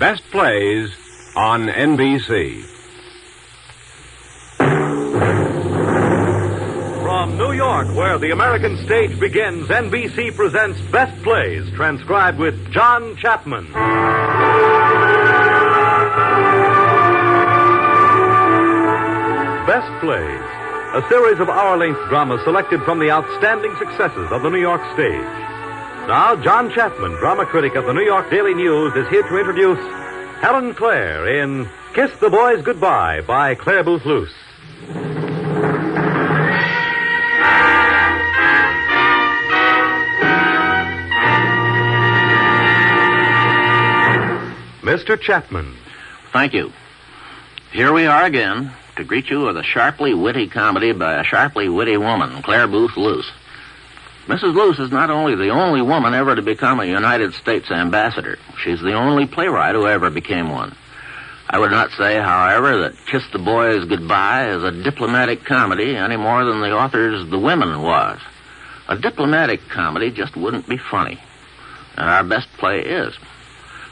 Best Plays on NBC. From New York, where the American stage begins, NBC presents Best Plays, transcribed with John Chapman. Best Plays, a series of hour-length dramas selected from the outstanding successes of the New York stage. Now, John Chapman, drama critic of the New York Daily News, is here to introduce Helen Clare in Kiss the Boys Goodbye by Clare Booth Luce. Mr. Chapman. Thank you. Here we are again to greet you with a sharply witty comedy by a sharply witty woman, Clare Booth Luce. Mrs. Luce is not only the only woman ever to become a United States ambassador, she's the only playwright who ever became one. I would not say, however, that Kiss the Boys Goodbye is a diplomatic comedy any more than the author's The Women was. A diplomatic comedy just wouldn't be funny. And our best play is.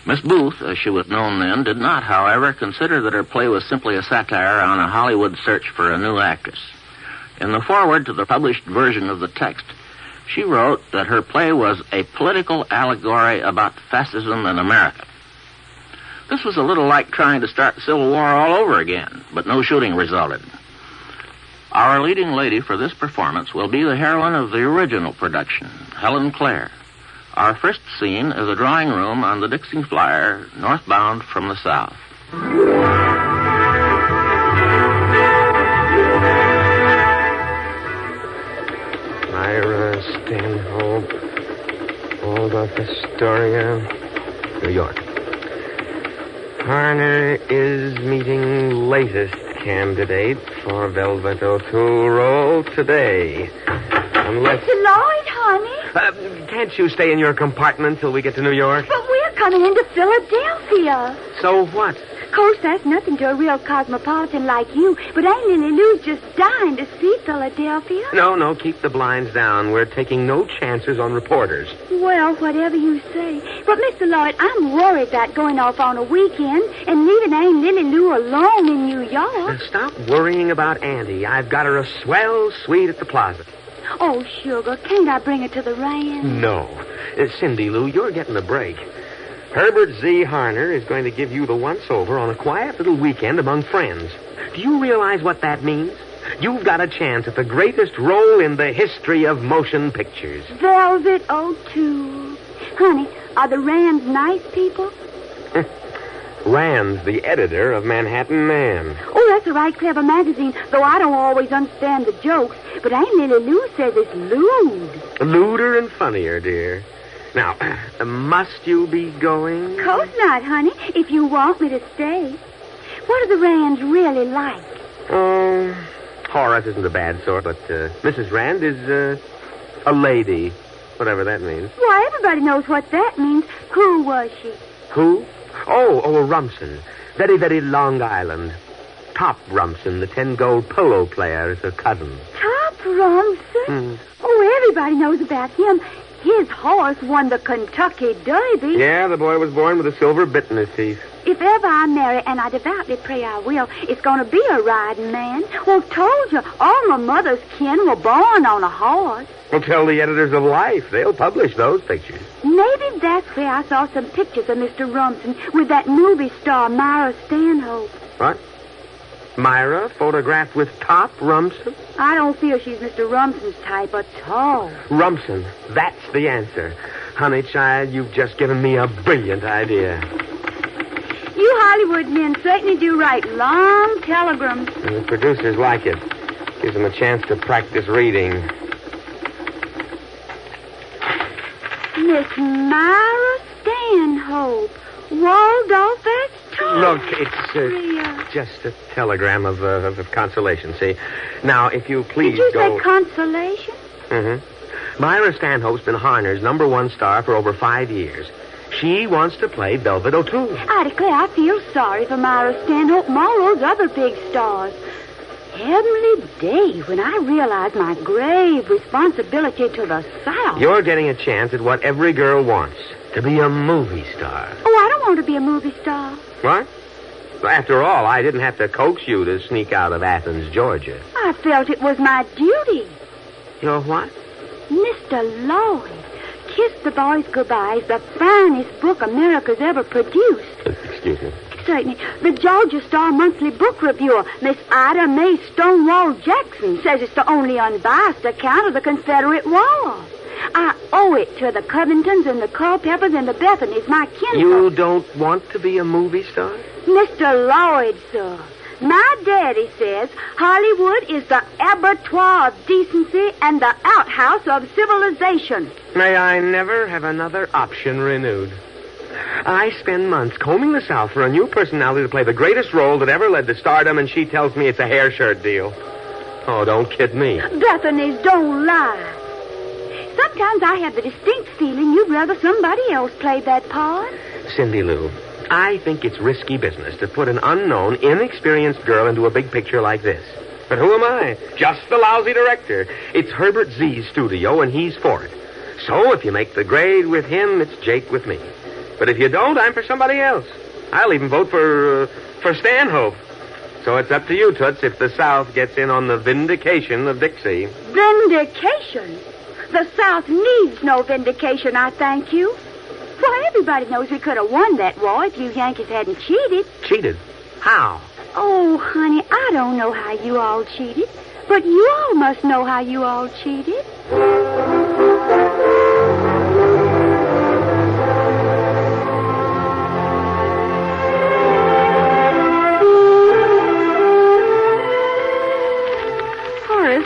Miss Booth, as she was known then, did not, however, consider that her play was simply a satire on a Hollywood search for a new actress. In the foreword to the published version of the text, she wrote that her play was a political allegory about fascism in America. This was a little like trying to start the Civil War all over again, but no shooting resulted. Our leading lady for this performance will be the heroine of the original production, Helen Clare. Our first scene is a drawing room on the Dixie Flyer, northbound from the south. Myra Stanhope, Waldorf Astoria, New York. Harner is meeting latest candidate for Velvet O'Toole role today. Unless... Mr. Lloyd, honey. Can't you stay in your compartment till we get to New York? But we're coming into Philadelphia. So what? Of course, that's nothing to a real cosmopolitan like you, but Aunt Lily Lou's just dying to see Philadelphia. No, keep the blinds down. We're taking no chances on reporters. Well, whatever you say. But, Mr. Lloyd, I'm worried about going off on a weekend and leaving Aunt Lily Lou alone in New York. Stop worrying about Auntie. I've got her a swell suite at the Plaza. Oh, sugar, can't I bring her to the ranch? No. Cindy Lou, you're getting a break. Herbert Z. Harner is going to give you the once-over on a quiet little weekend among friends. Do you realize what that means? You've got a chance at the greatest role in the history of motion pictures. Velvet O'Toole. Honey, are the Rands nice people? Rand's the editor of Manhattan Man. Oh, that's a right clever magazine, though I don't always understand the jokes. But Aunt Lily Lou says it's lewd. Lewder and funnier, dear. Now, must you be going? Of course not, honey, if you want me to stay. What are the Rands really like? Oh, Horace isn't a bad sort, but Mrs. Rand is a lady, whatever that means. Why, everybody knows what that means. Who was she? Who? Oh, Rumson. Very, very Long Island. Top Rumson, the 10-gold polo player, is her cousin. Top Rumson? Oh, everybody knows about him. His horse won the Kentucky Derby. Yeah, the boy was born with a silver bit in his teeth. If ever I marry, and I devoutly pray I will, it's going to be a riding man. Well, told you, all my mother's kin were born on a horse. Well, tell the editors of Life. They'll publish those pictures. Maybe that's where I saw some pictures of Mr. Rumson with that movie star, Myra Stanhope. What? Myra photographed with Top Rumson? I don't feel she's Mr. Rumson's type at all. Rumson. That's the answer. Honey, child, you've just given me a brilliant idea. You Hollywood men certainly do write long telegrams. And the producers like it. Gives them a chance to practice reading. Miss Myra Stanhope, Waldorf Astoria. Look, it's just a telegram of consolation, see? Now, if you please go... Did you go... say consolation? Mm-hmm. Myra Stanhope's been Harner's #1 star for over 5 years. She wants to play Velvet O'Toole. I declare I feel sorry for Myra Stanhope and all those other big stars. Heavenly day, when I realized my grave responsibility to the South. You're getting a chance at what every girl wants, to be a movie star. Oh, I don't want to be a movie star. What? Well, after all, I didn't have to coax you to sneak out of Athens, Georgia. I felt it was my duty. Your what? Mr. Lloyd, Kiss the Boys Goodbye is the finest book America's ever produced. Excuse me. Certainly. The Georgia Star Monthly Book Reviewer, Miss Ida Mae Stonewall Jackson, says it's the only unbiased account of the Confederate War. I owe it to the Covingtons and the Culpepers and the Bethany's, my kinfolk. You don't want to be a movie star? Mr. Lloyd, sir. My daddy says Hollywood is the abattoir of decency and the outhouse of civilization. May I never have another option renewed. I spend months combing the South for a new personality to play the greatest role that ever led to stardom, and she tells me it's a hair shirt deal. Oh, don't kid me. Bethany's, don't lie. Sometimes I have the distinct feeling you'd rather somebody else played that part. Cindy Lou, I think it's risky business to put an unknown, inexperienced girl into a big picture like this. But who am I? Just the lousy director. It's Herbert Z's studio, and he's for it. So if you make the grade with him, it's Jake with me. But if you don't, I'm for somebody else. I'll even vote for Stanhope. So it's up to you, Toots, if the South gets in on the vindication of Dixie. Vindication? The South needs no vindication, I thank you. Why, everybody knows we could have won that war if you Yankees hadn't cheated. Cheated? How? Oh, honey, I don't know how you all cheated. But you all must know how you all cheated.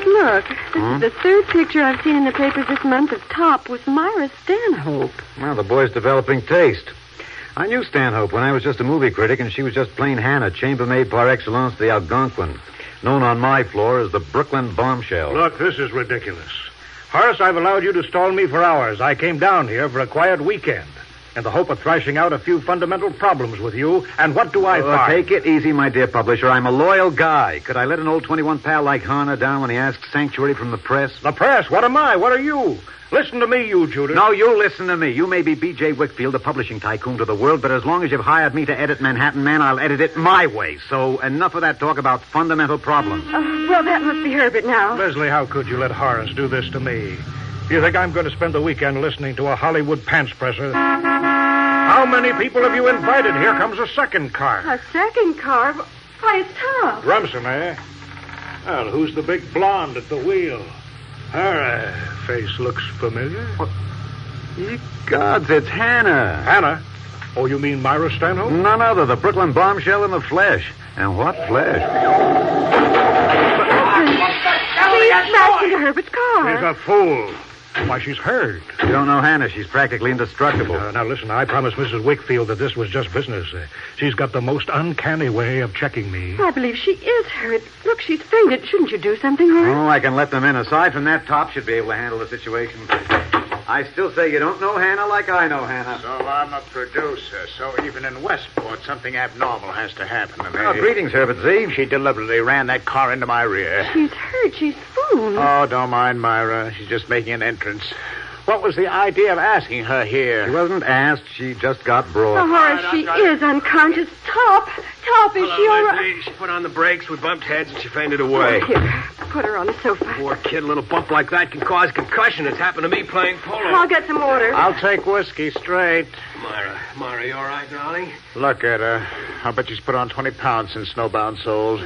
Look, this is the third picture I've seen in the papers this month of top with Myra Stanhope. Well, the boy's developing taste. I knew Stanhope when I was just a movie critic, and she was just plain Hannah, chambermaid par excellence, the Algonquin, known on my floor as the Brooklyn Bombshell. Look, this is ridiculous. Horace, I've allowed you to stall me for hours. I came down here for a quiet weekend in the hope of thrashing out a few fundamental problems with you, and what do I find? Take it easy, my dear publisher. I'm a loyal guy. Could I let an old 21 pal like Hannah down when he asks sanctuary from the press? The press? What am I? What are you? Listen to me, you Judas. No, you listen to me. You may be B.J. Wickfield, the publishing tycoon to the world, but as long as you've hired me to edit Manhattan Man, I'll edit it my way. So enough of that talk about fundamental problems. Well, that must be Herbert now. Leslie, how could you let Horace do this to me? You think I'm going to spend the weekend listening to a Hollywood pants-presser? How many people have you invited? Here comes a second car. A second car? Why, it's tough. Rumson, eh? Well, who's the big blonde at the wheel? Her face looks familiar. What? Ye gods, it's Hannah. Hannah? Oh, you mean Myra Stanhope? None other, the Brooklyn Bombshell in the flesh. And what flesh? She smashed into Herbert's car. She's a fool. Why, she's hurt. You don't know Hannah. She's practically indestructible. Now, listen, I promised Mrs. Wickfield that this was just business. She's got the most uncanny way of checking me. I believe she is hurt. Look, she's fainted. Shouldn't you do something, Horace? Oh, I can let them in. Aside from that, Top should be able to handle the situation. I still say you don't know Hannah like I know Hannah. So I'm a producer, so even in Westport, something abnormal has to happen to me. Oh, greetings, Herbert Z. She deliberately ran that car into my rear. She's hurt. She's swooned. Oh, don't mind Myra. She's just making an entrance. What was the idea of asking her here? She wasn't asked. She just got brought. Oh, Horace, she is unconscious. Top, is she all right? She put on the brakes, we bumped heads, and she fainted away. Here, put her on the sofa. Poor kid, a little bump like that can cause concussion. It's happened to me playing polo. I'll get some water. I'll take whiskey straight. Myra, you all right, darling? Look at her. I'll bet she's put on 20 pounds since Snowbound sold.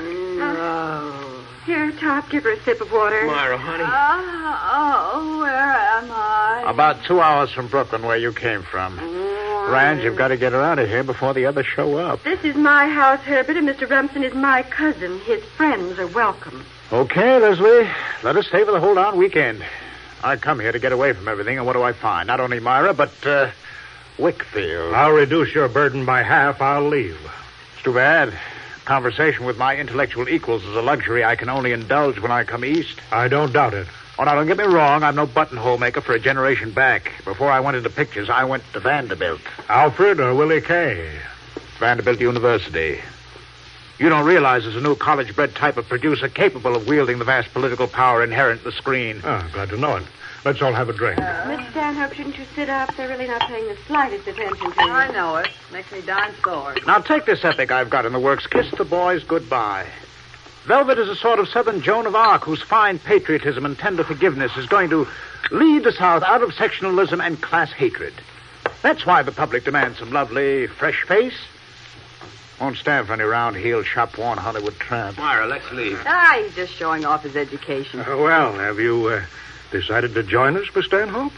Here, Top, give her a sip of water. Myra, honey. Where am I? About 2 hours from Brooklyn, where you came from. Rand, you've got to get her out of here before the others show up. This is my house, Herbert, and Mr. Rumson is my cousin. His friends are welcome. Okay, Leslie. Let us stay for the whole darn weekend. I come here to get away from everything, and what do I find? Not only Myra, but, Wickfield. I'll reduce your burden by half. I'll leave. It's too bad. Conversation with my intellectual equals is a luxury I can only indulge when I come east. I don't doubt it. Oh, now, don't get me wrong. I'm no buttonhole maker for a generation back. Before I went into pictures, I went to Vanderbilt. Alfred or Willie Kay? Vanderbilt University. You don't realize there's a new college-bred type of producer capable of wielding the vast political power inherent in the screen. Ah, glad to know it. Let's all have a drink. Miss Stanhope, shouldn't you sit up? They're really not paying the slightest attention to you. I know it. Makes me darn sore. Now take this epic I've got in the works, Kiss the Boys Goodbye. Velvet is a sort of Southern Joan of Arc whose fine patriotism and tender forgiveness is going to lead the South out of sectionalism and class hatred. That's why the public demands some lovely, fresh face. Won't stand for any round-heeled, shop-worn Hollywood tramp. Myra, let's leave. He's just showing off his education. Well, have you decided to join us, Miss Stanhope?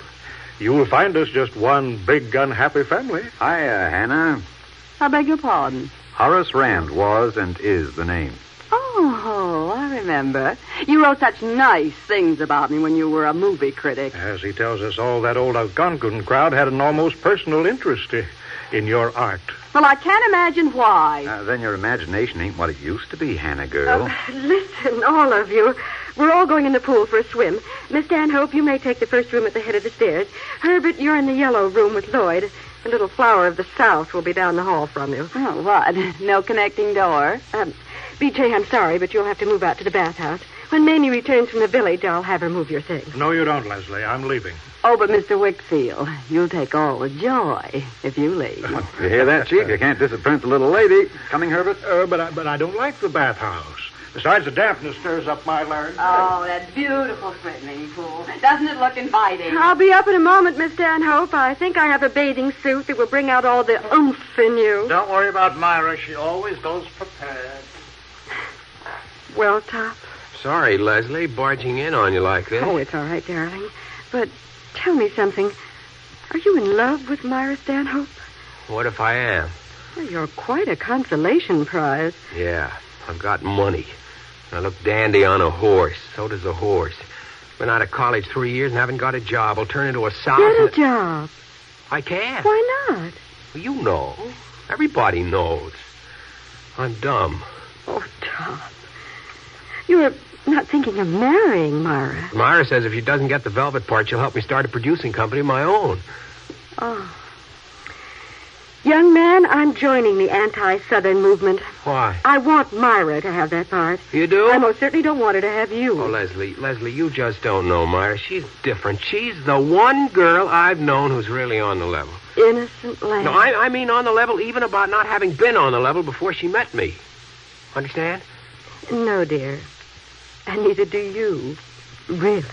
You will find us just one big, unhappy family. Hiya, Hannah. I beg your pardon. Horace Rand was and is the name. Oh, I remember. You wrote such nice things about me when you were a movie critic. As he tells us, all that old Algonquin crowd had an almost personal interest in your art. Well, I can't imagine why. Then your imagination ain't what it used to be, Hannah girl. Listen, all of you. We're all going in the pool for a swim. Miss Stanhope, you may take the first room at the head of the stairs. Herbert, you're in the yellow room with Lloyd. The little flower of the South will be down the hall from you. Oh, what? No connecting door? BJ, I'm sorry, but you'll have to move out to the bathhouse. When Mamie returns from the village, I'll have her move your things. No, you don't, Leslie. I'm leaving. Oh, but Mr. Wickfield, you'll take all the joy if you leave. You hear that, Chief? You can't disappoint the little lady. Coming, Herbert? But I don't like the bathhouse. Besides, the dampness stirs up my larynx. Oh, that beautiful swimming pool. Doesn't it look inviting? I'll be up in a moment, Miss Stanhope. I think I have a bathing suit that will bring out all the oomph in you. Don't worry about Myra. She always goes prepared. Well, Top? Sorry, Leslie, barging in on you like this. Oh, it's all right, darling. But tell me something. Are you in love with Myra Stanhope? What if I am? Well, you're quite a consolation prize. Yeah, I've got money. I look dandy on a horse. So does a horse. Been out of college 3 years and haven't got a job. I'll turn into a sow. Get a job. I can. Why not? Well, you know. Everybody knows. I'm dumb. Oh, Tom. You're not thinking of marrying Myra. Myra says if she doesn't get the velvet part, she'll help me start a producing company of my own. Oh. Young man, I'm joining the anti-Southern movement. Why? I want Myra to have that part. You do? I most certainly don't want her to have you. Oh, Leslie, you just don't know Myra. She's different. She's the one girl I've known who's really on the level. Innocent lamb. No, I mean on the level even about not having been on the level before she met me. Understand? No, dear. And neither do you. Really.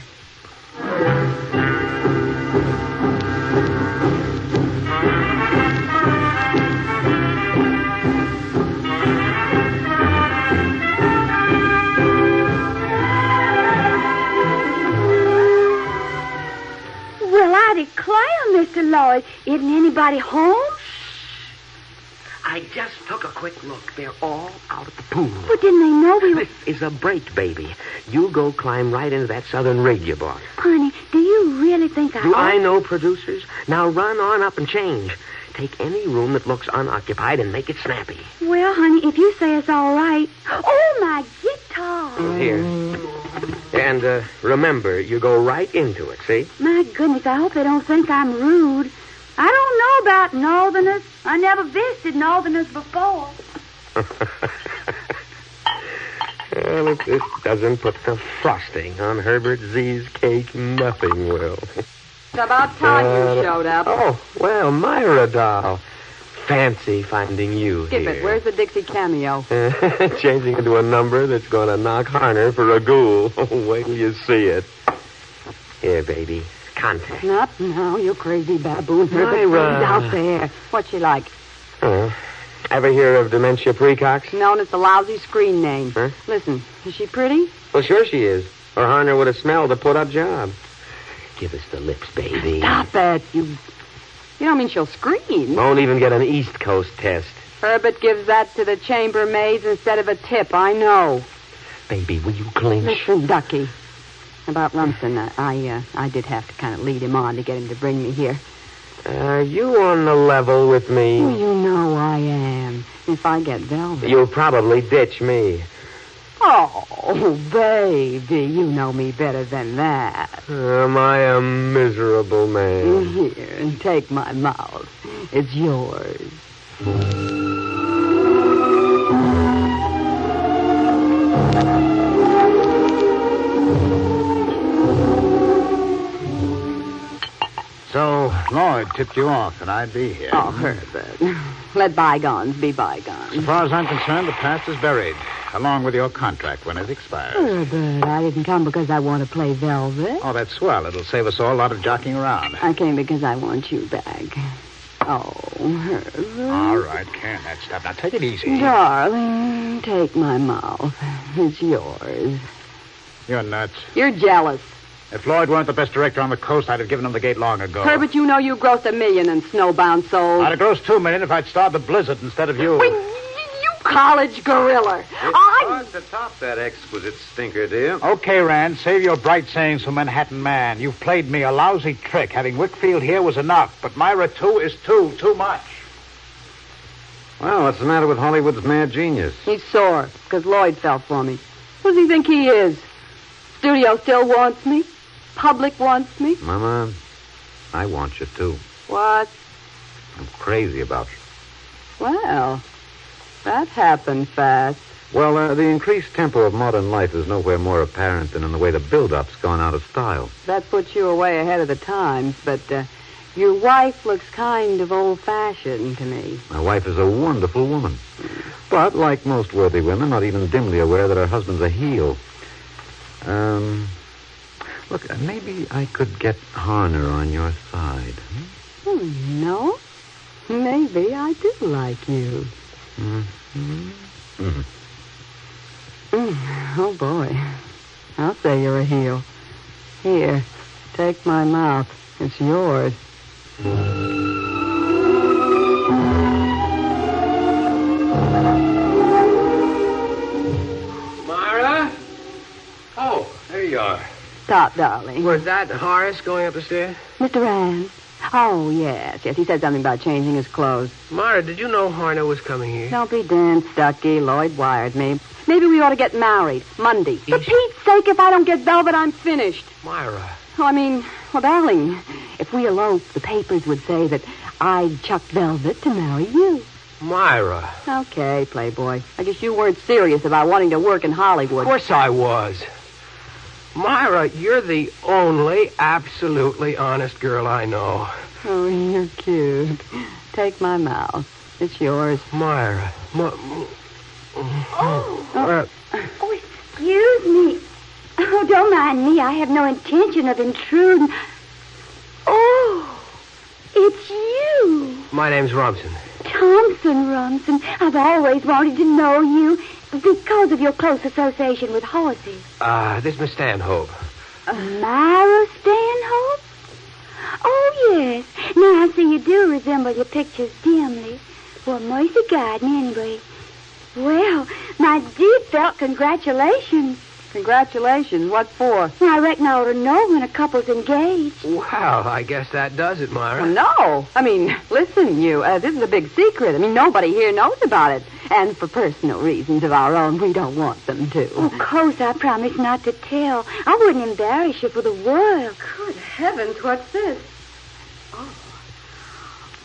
Well, I declare, Mr. Lloyd, isn't anybody home? I just took a quick look. They're all out at the pool. But didn't they know we were... This is a break, baby. You go climb right into that southern rig you bought. Honey, do you really think Do I know producers? Now run on up and change. Take any room that looks unoccupied and make it snappy. Well, honey, if you say it's all right... Oh, my guitar! Here. And remember, you go right into it, see? My goodness, I hope they don't think I'm rude. I don't know about Northerners. I never visited Northerners before. Well, if this doesn't put the frosting on Herbert Z's cake, nothing will. It's about time you showed up. Oh, well, Myra doll. Fancy finding you Skip here. it. Where's the Dixie cameo? Changing into a number that's going to knock Harner for a ghoul. Wait till you see it. Here, baby. Contact. Not now, you crazy baboon. Myra. Out there. What's she like? Ever hear of dementia precox? Known as the lousy screen name. Huh? Listen, is she pretty? Well, sure she is. Or Harner would have smelled the put-up job. Give us the lips, baby. Stop it. You don't mean she'll scream. Won't even get an East Coast test. Herbert gives that to the chambermaids instead of a tip, I know. Baby, will you clinch? Listen, Ducky. About Lumsden, I did have to kind of lead him on to get him to bring me here. Are you on the level with me? Oh, you know I am. If I get velvet... You'll probably ditch me. Oh, baby, you know me better than that. Am I a miserable man? Here, and take my mouth. It's yours. tipped you off that I'd be here. Oh, Herbert. Let bygones be bygones. As far as I'm concerned, the past is buried, along with your contract when it expires. Herbert, I didn't come because I want to play Velvet. Oh, that's swell. It'll save us all a lot of jockeying around. I came because I want you back. Oh, Herbert. All right, can that stuff. Now, take it easy. Darling, take my mouth. It's yours. You're nuts. You're jealous. If Lloyd weren't the best director on the coast, I'd have given him the gate long ago. Herbert, you know you grossed $1 million in snowbound souls. I'd have grossed $2 million if I'd starved the blizzard instead of you. You college gorilla. It's hard to top that exquisite stinker, dear. Okay, Rand, save your bright sayings for Manhattan Man. You've played me a lousy trick. Having Wickfield here was enough, but Myra, too, is too much. Well, what's the matter with Hollywood's mad genius? He's sore because Lloyd fell for me. Who does he think he is? Studio still wants me. Public wants me. Mama, I want you, too. What? I'm crazy about you. Well, that happened fast. Well, the increased tempo of modern life is nowhere more apparent than in the way the build-up's gone out of style. That puts you way ahead of the times, but your wife looks kind of old-fashioned to me. My wife is a wonderful woman. But, like most worthy women, not even dimly aware that her husband's a heel. Look, maybe I could get Harner on your side. No. Maybe I do like you. Oh, boy. I'll say you're a heel. Here, take my mouth. It's yours. Myra? Oh, there you are. Stop, darling. Was that Horace going up the stairs? Mr. Rand. Oh, yes. He said something about changing his clothes. Myra, did you know Harner was coming here? Don't be damn stucky. Lloyd wired me. Maybe we ought to get married Monday. For Pete's sake, if I don't get Velvet, I'm finished. Myra. Well, darling, if we elope, the papers would say that I'd chucked Velvet to marry you. Myra. Okay, Playboy. I guess you weren't serious about wanting to work in Hollywood. Of course I was. Myra, you're the only absolutely honest girl I know. Oh, you're cute. Take my mouth. It's yours. Myra. Excuse me. Oh, don't mind me. I have no intention of intruding. Oh, it's you. My name's Rumson. Thompson Rumson. I've always wanted to know you because of your close association with horses. This is Miss Stanhope. Myra Stanhope? Oh, yes. Now, I see you do resemble your pictures dimly. Well, mercy guide me anyway. Well, my deep felt congratulations. Congratulations. What for? Well, I reckon I ought to know when a couple's engaged. Well, I guess that does it, Myra. Well, no. Listen, you. This is a big secret. Nobody here knows about it. And for personal reasons of our own, we don't want them to. Of course, I promise not to tell. I wouldn't embarrass you for the world. Good heavens, what's this?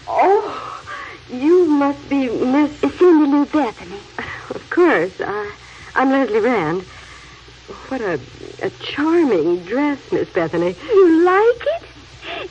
Oh, you must be Miss Cindy Lou Bethany. Of course. I'm Leslie Rand. What a charming dress, Miss Bethany. You like it?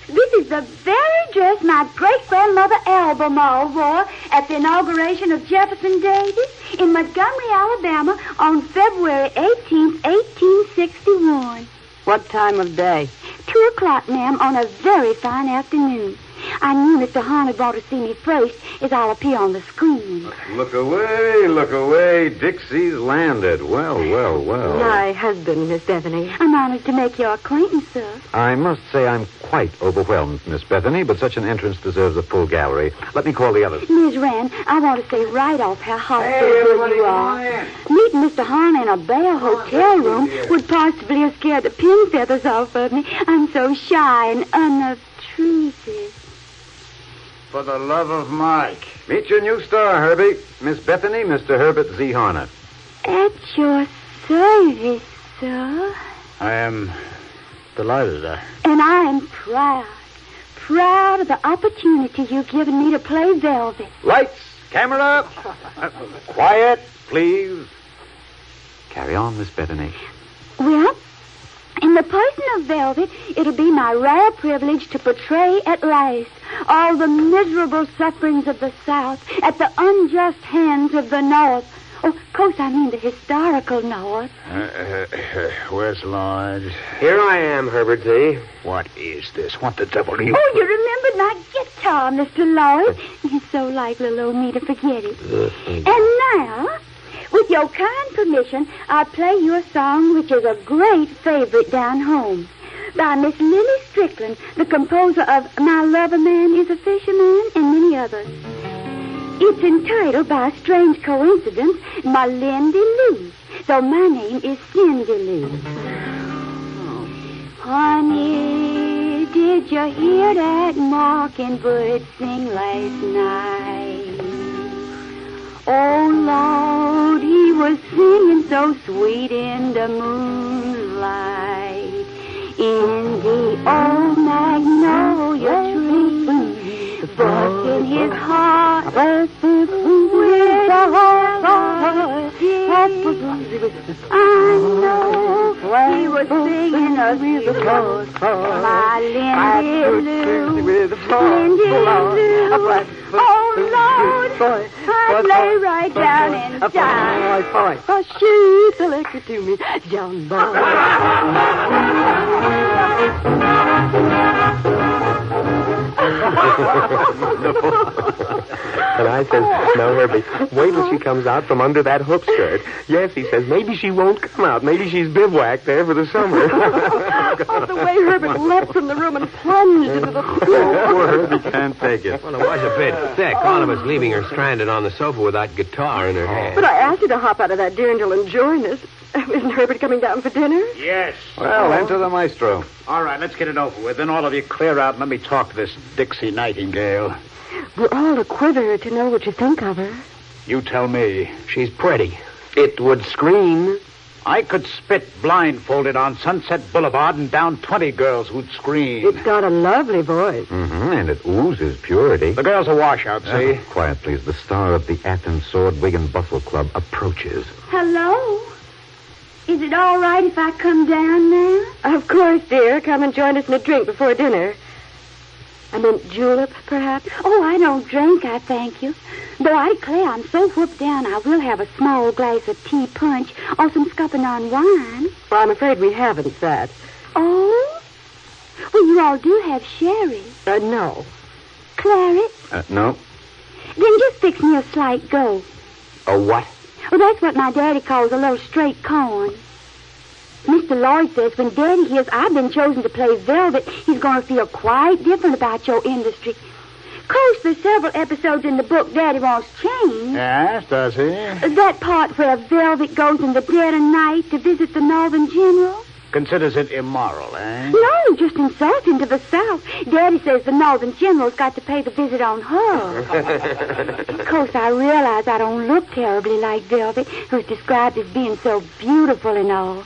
This is the very dress my great-grandmother Albemarle wore at the inauguration of Jefferson Davis in Montgomery, Alabama on February 18th, 1861. What time of day? 2 o'clock, ma'am, on a very fine afternoon. I knew Mr. Harney brought to see me first, as I'll appear on the screen. Look away. Dixie's landed. Well. My husband, Miss Bethany. I'm honored to make your acquaintance, sir. I must say I'm quite overwhelmed, Miss Bethany, but such an entrance deserves a full gallery. Let me call the others. Miss Rand, I want to say right off how hospitable you are. Meeting Mr. Harney in a bare hotel room would possibly have scared the pin feathers off of me. I'm so shy and unobtrusive. For the love of Mike. Meet your new star, Herbie. Miss Bethany, Mr. Herbert Z. Harner. At your service, sir. I am delighted. And I am proud of the opportunity you've given me to play Velvet. Lights, camera. Quiet, please. Carry on, Miss Bethany. Well, in the person of Velvet, it'll be my rare privilege to portray at last all the miserable sufferings of the South at the unjust hands of the North. Oh, of course, I mean the historical North. Where's Lloyd? Here I am, Herbert Z. What is this? What the devil are you... Oh, you remembered my guitar, Mr. Lloyd. It's so like little old me to forget it. And now, with your kind permission, I'll play you a song which is a great favorite down home by Miss Lily Strickland, the composer of My Lover Man is a Fisherman and many others. It's entitled, by a strange coincidence, My Lindy Lou, though my name is Cindy Lou. Honey, did you hear that mockingbird sing last night? Oh, Lord, he was singing so sweet in the moonlight, in the old magnolia tree. But in his heart, with the heart, I know he was singing a song. My Lindy Lou, Lindy Lou. Oh, Lord, I lay right down and die. Oh, she's elected to me, John Boy. And I says, no, Herbie, wait till she comes out from under that hook skirt. Yes, he says, maybe she won't come out. Maybe she's bivouacked there for the summer. Oh, the way Herbert leapt from the room and plunged into the pool. Poor Herbie can't take it. Well, it was a bit thick, all of us leaving her stranded on the sofa with that guitar in her hand. But I asked you to hop out of that dirndl and join us. Isn't Herbert coming down for dinner? Yes. Well, enter the maestro. All right, let's get it over with. Then all of you clear out and let me talk to this Dixie Nightingale. We're all a quiver to know what you think of her. You tell me. She's pretty. It would scream. I could spit blindfolded on Sunset Boulevard and down 20 girls who'd scream. It's got a lovely voice. Mm-hmm, and it oozes purity. The girl's a washout, see? Quiet, please. The star of the Athens Sword, Wig, and Bustle Club approaches. Hello? Is it all right if I come down now? Of course, dear. Come and join us in a drink before dinner. I meant julep, perhaps? Oh, I don't drink, I thank you. Though I declare I'm so whooped down, I will have a small glass of tea punch or some scupping on wine. Well, I'm afraid we haven't that. Oh? Well, you all do have sherry. No. Claret? No. Then just fix me a slight go. A what? Well, that's what my daddy calls a little straight corn. Mr. Lloyd says when Daddy hears I've been chosen to play Velvet, he's going to feel quite different about your industry. Of course, there's several episodes in the book Daddy wants changed. Yes, does he? That part where Velvet goes in the dead of night to visit the Northern General. Considers it immoral, eh? No, just insulting to the South. Daddy says the Northern General's got to pay the visit on her. Of course, I realize I don't look terribly like Velvet, who's described as being so beautiful and all.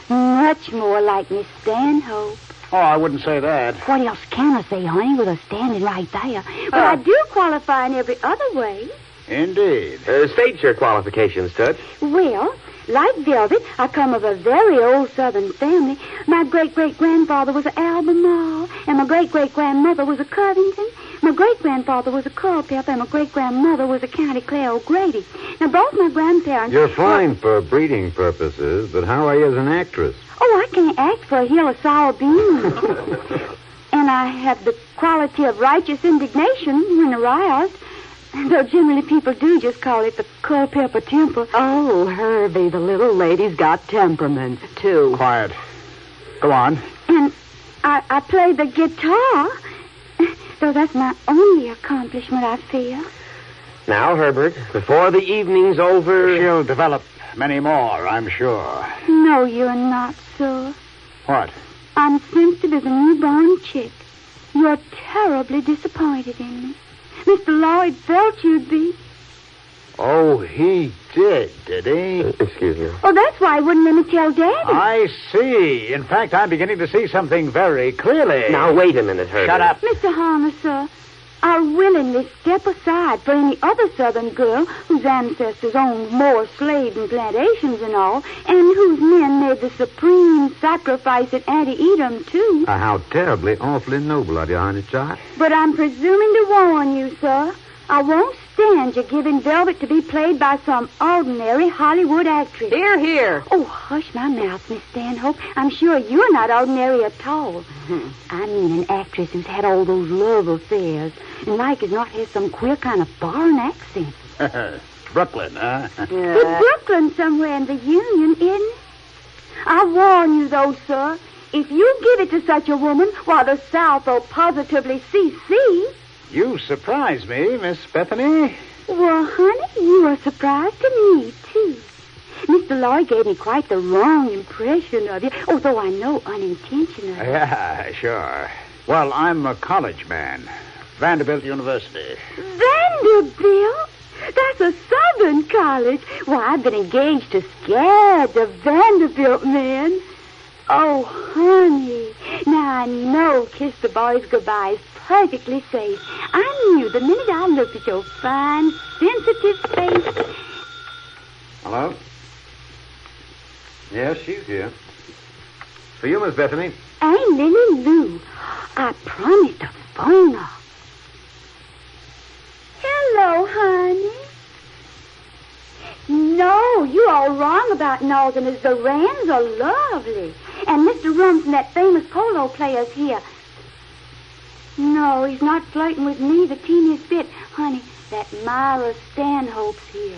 Much more like Miss Stanhope. Oh, I wouldn't say that. What else can I say, honey, with her standing right there? But I do qualify in every other way. Indeed. State your qualifications, Toots. Well, like Velvet, I come of a very old Southern family. My great-great-grandfather was an Albemarle, and my great-great-grandmother was a Covington. My great-grandfather was a Culpeper, and my great-grandmother was a County Clare O'Grady. Now, both my grandparents... You're fine for breeding purposes, but how are you as an actress? Oh, I can't act for a hill of sour beans. And I have the quality of righteous indignation when aroused. Though generally people do just call it the Culpeper temper. Oh, Herbie, the little lady's got temperament, too. Quiet. Go on. And I play the guitar. Though that's my only accomplishment, I feel. Now, Herbert, before the evening's over... She'll develop many more, I'm sure. No, you're not, sir. What? I'm sensitive as a newborn chick. You're terribly disappointed in me. Mr. Lloyd felt you'd be. Oh, he did he? Excuse me. Oh, that's why he wouldn't let me tell Daddy. I see. In fact, I'm beginning to see something very clearly. Now, wait a minute, Herbert. Shut up. Mr. Harmer, sir, I'll willingly step aside for any other Southern girl whose ancestors owned more slaves and plantations and all, and whose men made the supreme sacrifice at Antietam, too. How terribly, awfully noble of you, honey child. But I'm presuming to warn you, sir. I won't stand you giving Velvet to be played by some ordinary Hollywood actress. Here, here. Oh, hush my mouth, Miss Stanhope. I'm sure you're not ordinary at all. I mean an actress who's had all those love affairs and like as not has some queer kind of foreign accent. Brooklyn, huh? It's Brooklyn somewhere in the Union, isn't it? I warn you, though, sir. If you give it to such a woman, why, the South will positively CC. You surprise me, Miss Bethany. Well, honey, you are surprised to me, too. Mr. Lloyd gave me quite the wrong impression of you, although I know unintentionally. Yeah, sure. Well, I'm a college man. Vanderbilt University. Vanderbilt? That's a Southern college. Why, I've been engaged to Scared, the Vanderbilt man. Oh, honey. Now I know Kiss the Boys Goodbye is perfectly safe. I knew the minute I looked at your fine, sensitive face. Hello? Yes, she's here. For you, Miss Bethany. Aunt Lily Lou. I promised to phone her. Hello, honey. No, you're all wrong about Northerners. The Rands are lovely. And Mr. Rumson, that famous polo player's here. No, he's not flirting with me the teeniest bit. Honey, that Myra Stanhope's here.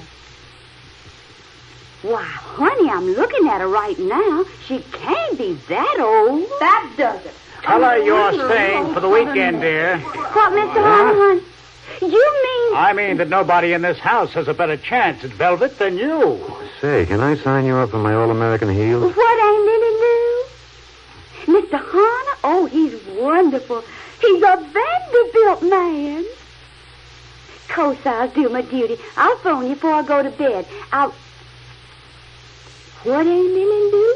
Why, honey, I'm looking at her right now. She can't be that old. That does it. Tell her you're staying for the weekend, dear. What, Mr. Honey? You mean... I mean that nobody in this house has a better chance at Velvet than you. Say, can I sign you up for my All-American heels? What, Aunt Lily Lou? Mr. Horner? Oh, he's wonderful. He's a Vanderbilt man. Of course, I'll do my duty. I'll phone you before I go to bed. What, Aunt Lily Lou?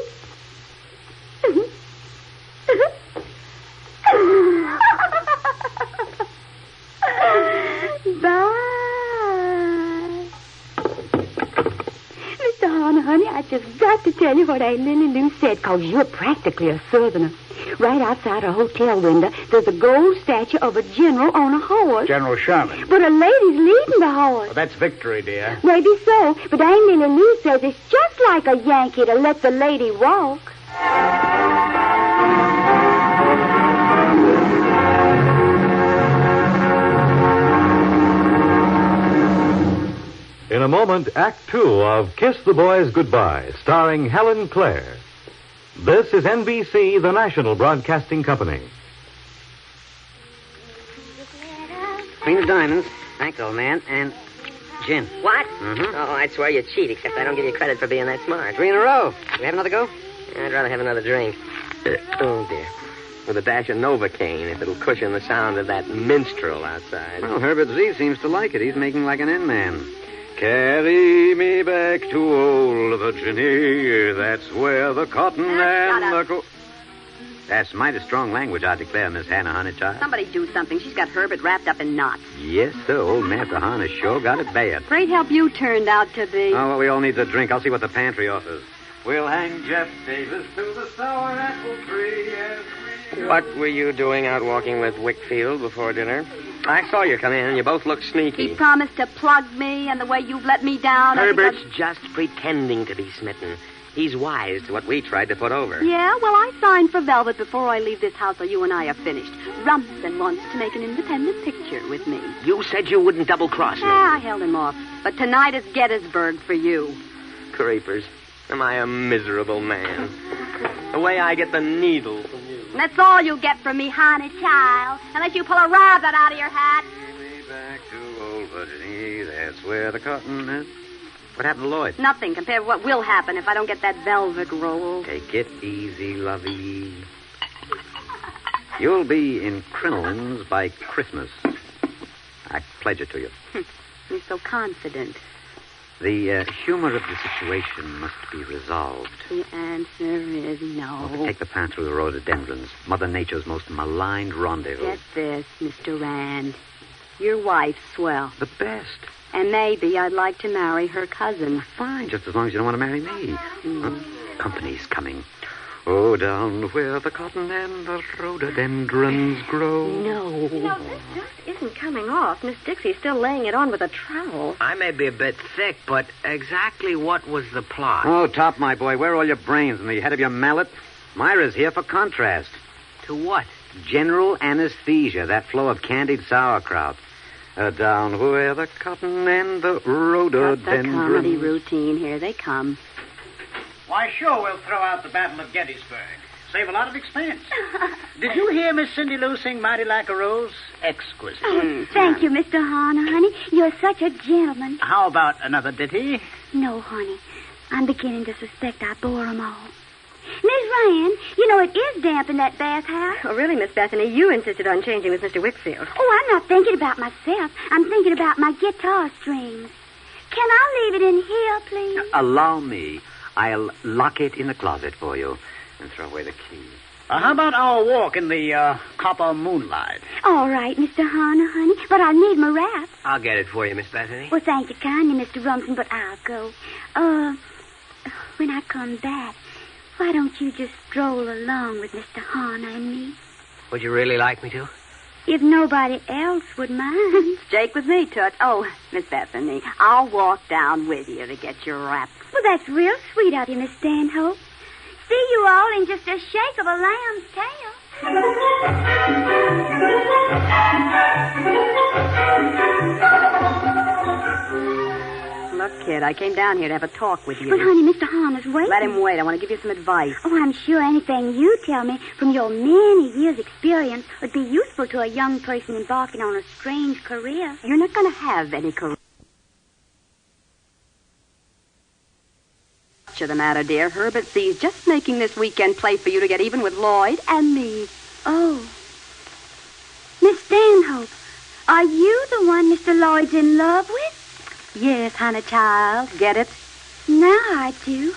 Bye. Mr. Horner, honey, I just got to tell you what Aunt Lily Lou said, because you're practically a Southerner. Right outside her hotel window, there's a gold statue of a general on a horse. General Sherman. But a lady's leading the horse. Well, that's victory, dear. Maybe so, but Aunt Lily Lou says it's just like a Yankee to let the lady walk. In a moment, Act Two of Kiss the Boys Goodbye, starring Helen Clare. This is NBC, the national broadcasting company. Queen of Diamonds. Thanks, old man. And gin. What? Mm-hmm. Oh, I swear you cheat, except I don't give you credit for being that smart. 3 in a row. We have another go? I'd rather have another drink. Oh, dear. With a dash of Novocaine, if it'll cushion the sound of that minstrel outside. Well, Herbert Z seems to like it. He's making like an N-man. Carry me back to old Virginia. That's where the cotton and the coal... That's mighty strong language, I declare, Miss Hannah Honeychild. Somebody do something. She's got Herbert wrapped up in knots. Yes, sir. Old Master Hannah sure got it bad. Great help you turned out to be. Oh, well, we all need a drink. I'll see what the pantry offers. We'll hang Jeff Davis to the sour apple tree as we... What were you doing out walking with Wickfield before dinner? I saw you come in, and you both looked sneaky. He promised to plug me, and the way you've let me down... Herbert's just pretending to be smitten. He's wise to what we tried to put over. Yeah, well, I signed for Velvet before I leave this house, so you and I are finished. Rumson wants to make an independent picture with me. You said you wouldn't double-cross me. I held him off. But tonight is Gettysburg for you. Creepers. Am I a miserable man? The way I get the needle from you. And that's all you get from me, honey child, unless you pull a rabbit out of your hat. Way back to old Virginia, that's where the cotton is. What happened to Lloyd? Nothing compared to what will happen if I don't get that velvet roll. Take it easy, lovey. You'll be in crinolines by Christmas. I pledge it to you. You're so confident. The humor of the situation must be resolved. The answer is no. Take the path through the rhododendrons, Mother Nature's most maligned rendezvous. Get this, Mr. Rand. Your wife's swell. The best. And maybe I'd like to marry her cousin. Fine, just as long as you don't want to marry me. Company's coming. Oh, down where the cotton and the rhododendrons grow. No. This just isn't coming off. Miss Dixie's still laying it on with a trowel. I may be a bit thick, but exactly what was the plot? Oh, Top, my boy, where are all your brains? In the head of your mallet? Myra's here for contrast. To what? General anesthesia, that flow of candied sauerkraut. Down where the cotton and the rhododendrons... Got the comedy routine. Here they come. Why, sure, we'll throw out the Battle of Gettysburg. Save a lot of expense. Did you hear Miss Cindy Lou sing Mighty Like a Rose? Exquisite. Oh, thank you, Mr. Horner, honey. You're such a gentleman. How about another ditty? No, honey. I'm beginning to suspect I bore 'em all. Miss Rand, you know it is damp in that bathhouse. Oh, really, Miss Bethany? You insisted on changing with Mr. Whitfield. Oh, I'm not thinking about myself. I'm thinking about my guitar strings. Can I leave it in here, please? Allow me. I'll lock it in the closet for you and throw away the key. How about our walk in the copper moonlight? All right, Mr. Horner, honey, but I need my wrap. I'll get it for you, Miss Bethany. Well, thank you kindly, Mr. Rumson, but I'll go. When I come back, why don't you just stroll along with Mr. Horner and me? Would you really like me to? If nobody else would mind. Jake with me, Toots. Oh, Miss Bethany, I'll walk down with you to get your wrap. Well, that's real sweet of you, Miss Stanhope. See you all in just a shake of a lamb's tail. Look, kid, I came down here to have a talk with you. But, honey, Mr. Horner's waiting. Let him wait. I want to give you some advice. Oh, I'm sure anything you tell me from your many years' experience would be useful to a young person embarking on a strange career. You're not going to have any career. What's the matter, dear? Herbert Z's just making this weekend play for you to get even with Lloyd and me. Oh. Miss Stanhope, are you the one Mr. Lloyd's in love with? Yes, honey child. Get it? Now I do.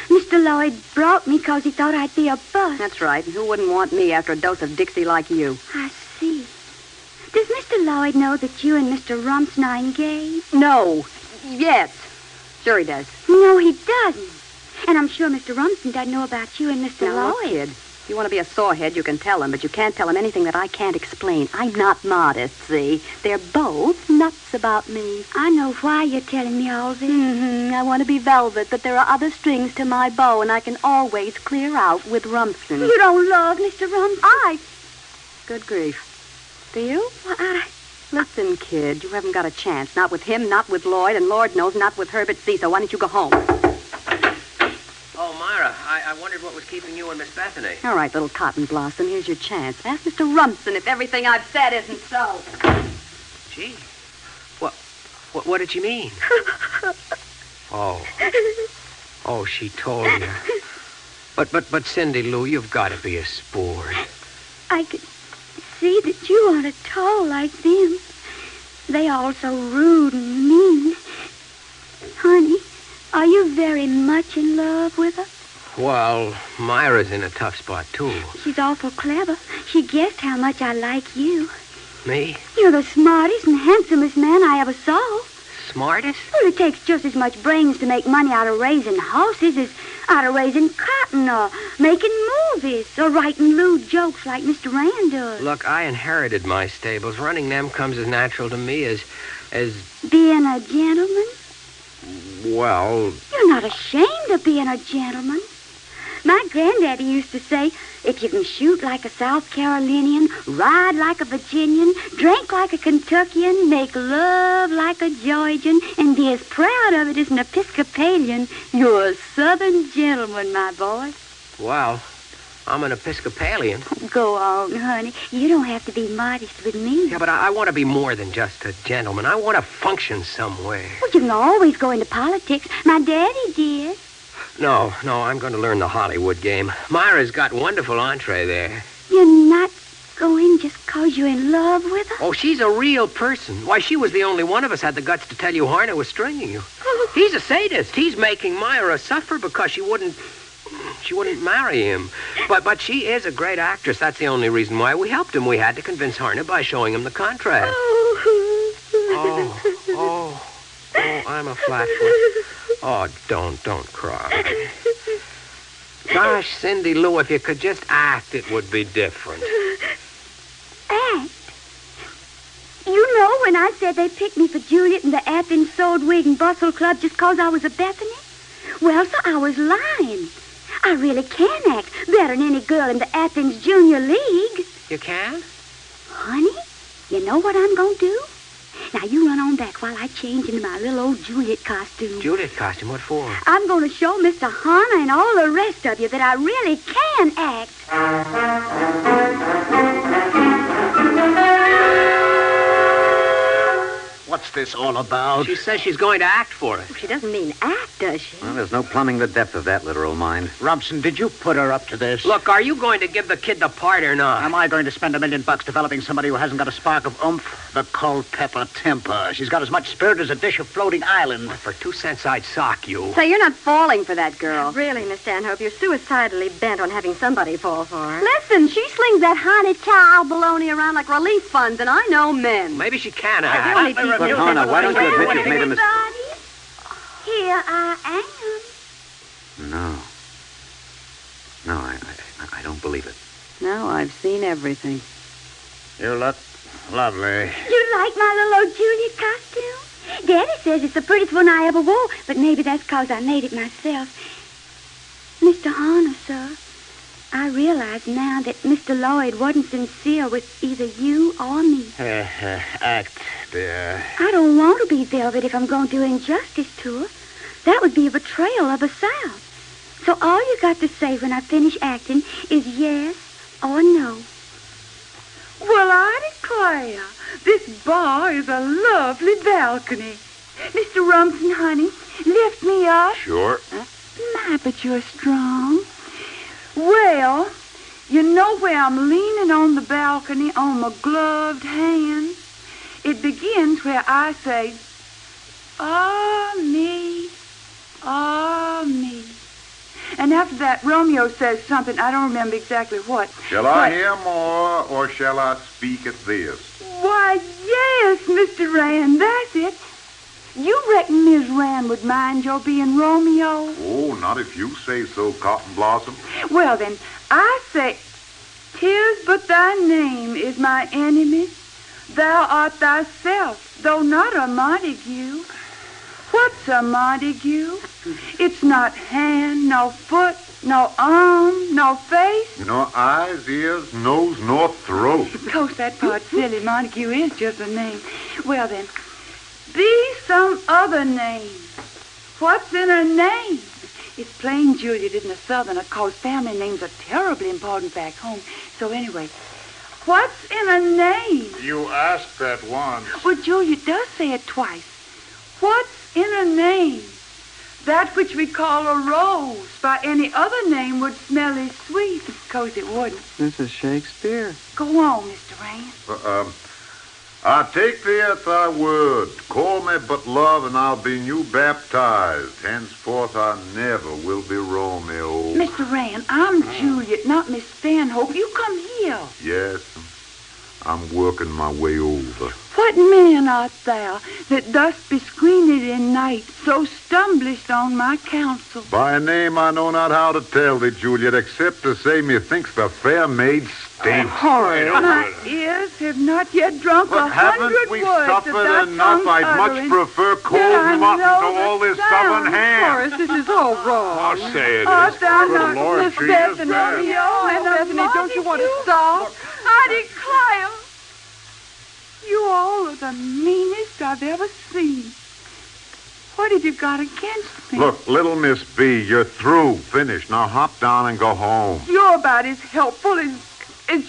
Mr. Lloyd brought me because he thought I'd be a bust. That's right. Who wouldn't want me after a dose of Dixie like you? I see. Does Mr. Lloyd know that you and Mr. Rumson are engaged? No. Yes. Sure he does. No, he doesn't. And I'm sure Mr. Rumson doesn't know about you and Mr. Now, Lloyd. look, kid. If you want to be a sorehead, you can tell him, but you can't tell him anything that I can't explain. I'm not modest, see? They're both nuts about me. I know why you're telling me all this. I want to be velvet, but there are other strings to my bow, and I can always clear out with Rumson. You don't love Mr. Rumson? Good grief. Do you? Well, Listen, kid, you haven't got a chance. Not with him, not with Lloyd, and Lord knows not with Herbert C., so why don't you go home? Oh, Myra, I wondered what was keeping you and Miss Bethany. All right, little cotton blossom, here's your chance. Ask Mr. Rumson if everything I've said isn't so. Gee, what did she mean? Oh, she told you. But Cindy Lou, you've got to be a sport. I could see that you aren't at all like them. They all so rude and mean. Honey, are you very much in love with her? Well, Myra's in a tough spot, too. She's awful clever. She guessed how much I like you. Me? You're the smartest and handsomest man I ever saw. Smartest? Well, it takes just as much brains to make money out of raising horses as out of raising cotton or making movies or writing lewd jokes like Mr. Rand does. Look, I inherited my stables. Running them comes as natural to me as... Being a gentleman? Well... You're not ashamed of being a gentleman. My granddaddy used to say, if you can shoot like a South Carolinian, ride like a Virginian, drink like a Kentuckian, make love like a Georgian, and be as proud of it as an Episcopalian, you're a Southern gentleman, my boy. Well, I'm an Episcopalian. Go on, honey. You don't have to be modest with me. Yeah, but I want to be more than just a gentleman. I want to function somewhere. Well, you can always go into politics. My daddy did. No, I'm going to learn the Hollywood game. Myra's got wonderful entree there. You're not going just because you're in love with her? Oh, she's a real person. Why, she was the only one of us had the guts to tell you Harner was stringing you. He's a sadist. He's making Myra suffer because she wouldn't marry him. But she is a great actress. That's the only reason why we helped him. We had to convince Harner by showing him the contract. Oh, I'm a flatfoot. Oh, don't cry. Gosh, Cindy Lou, if you could just act, it would be different. Act? You know when I said they picked me for Juliet in the Athens Sewed Wig and Bustle Club just 'cause I was a Bethany? Well, so I was lying. I really can act better than any girl in the Athens Junior League. You can? Honey, you know what I'm going to do? Now, you run on back while I change into my little old Juliet costume. Juliet costume? What for? I'm going to show Mr. Hanna and all the rest of you that I really can act. What's this all about? She says she's going to act for it. She doesn't mean act, does she? Well, there's no plumbing the depth of that literal mind. Rumson, did you put her up to this? Look, are you going to give the kid the part or not? Am I going to spend $1 million developing somebody who hasn't got a spark of oomph? The Culpeper temper. She's got as much spirit as a dish of floating island. Well, for 2 cents, I'd sock you. So you're not falling for that girl? Really, Miss Stanhope, you're suicidally bent on having somebody fall for her. Listen, she slings that honey child baloney around like relief funds, and I know men. Maybe she can I act. really think But, Hannah, why don't you admit you've made a mistake? Here I am. No, I don't believe it. No, I've seen everything. You look lovely. You like my little old Juliet costume? Daddy says it's the prettiest one I ever wore, but maybe that's 'cause I made it myself. Mr. Horner, sir, I realize now that Mr. Lloyd wasn't sincere with either you or me. Act, dear. I don't want to be Velvet if I'm going to do injustice to her. That would be a betrayal of the South. So all you got to say when I finish acting is yes or no. Well, I declare, this bar is a lovely balcony. Mr. Rumson, honey, lift me up. Sure. My, but you're strong. Well, you know where I'm leaning on the balcony on my gloved hand? It begins where I say, ah, me, ah, me. And after that, Romeo says something, I don't remember exactly what. Shall I hear more, or shall I speak at this? Why, yes, Mr. Rand, that's it. You reckon Miss Rand would mind your being Romeo? Oh, not if you say so, Cotton Blossom. Well, then, I say, 'tis but thy name is my enemy. Thou art thyself, though not a Montague. What's a Montague? It's not hand, no foot, no arm, no face. Nor eyes, ears, nose, nor throat. Of course, that part's silly. Montague is just a name. Well, then, be some other name. What's in her name? It's plain Juliet isn't a Southerner. Of course, family names are terribly important back home. So anyway, what's in a name? You asked that once. Well, Juliet does say it twice. What's in a name? That which we call a rose by any other name would smell as sweet. Of course it wouldn't. This is Shakespeare. Go on, Mr. Rand. I take thee at thy word. Call me but love, and I'll be new baptized. Henceforth I never will be Romeo. Mr. Rand, I'm Juliet, not Miss Stanhope. You come here. Yes, I'm working my way over. What man art thou that thus bescreened in night, so stumblest on my counsel? By a name I know not how to tell thee, Juliet, except to say methinks the fair maid stinks. My ears have not yet drunk But 100 haven't we words of suffered thy enough? tongue's I'd much utterance. prefer cold Yet I mutton know to all the this southern sound. ham. Horace, this is all wrong. I'll say it Art is. thou Good not Lord, Miss she is Bethany, bad. Romeo, and Bethany, don't you want to stop? I declare, you all are the meanest I've ever seen. What have you got against me? Look, little Miss B, you're through. Finished. Now hop down and go home. You're about as helpful as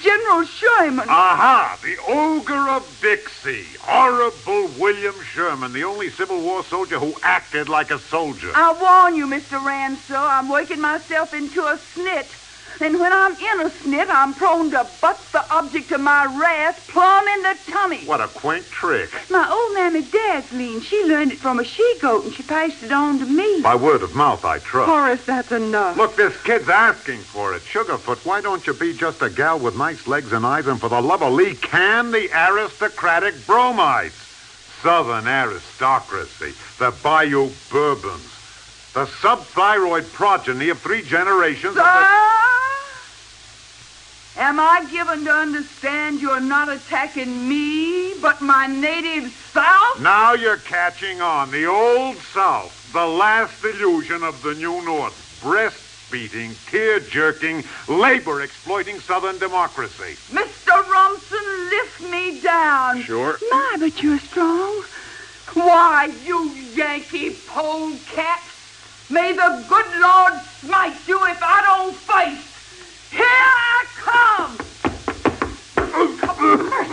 General Sherman. Aha! The ogre of Dixie. Horrible William Sherman, the only Civil War soldier who acted like a soldier. I warn you, Mr. Rand, sir, I'm working myself into a snit. And when I'm in a snit, I'm prone to butt the object of my wrath plumb in the tummy. What a quaint trick. My old mammy Dazzleen, she learned it from a she-goat, and she passed it on to me. By word of mouth, I trust. Horace, that's enough. Look, this kid's asking for it. Sugarfoot, why don't you be just a gal with nice legs and eyes, and for the love of Lee, can the aristocratic bromides? Southern aristocracy, the Bayou Bourbons, the subthyroid progeny of 3 generations of Am I given to understand you're not attacking me, but my native South? Now you're catching on. The old South, the last illusion of the New North. Breast-beating, tear-jerking, labor-exploiting Southern democracy. Mr. Rumson, lift me down. Sure. My, but you're strong. Why, you Yankee polecat. May the good Lord smite you if I don't fight. Here I come!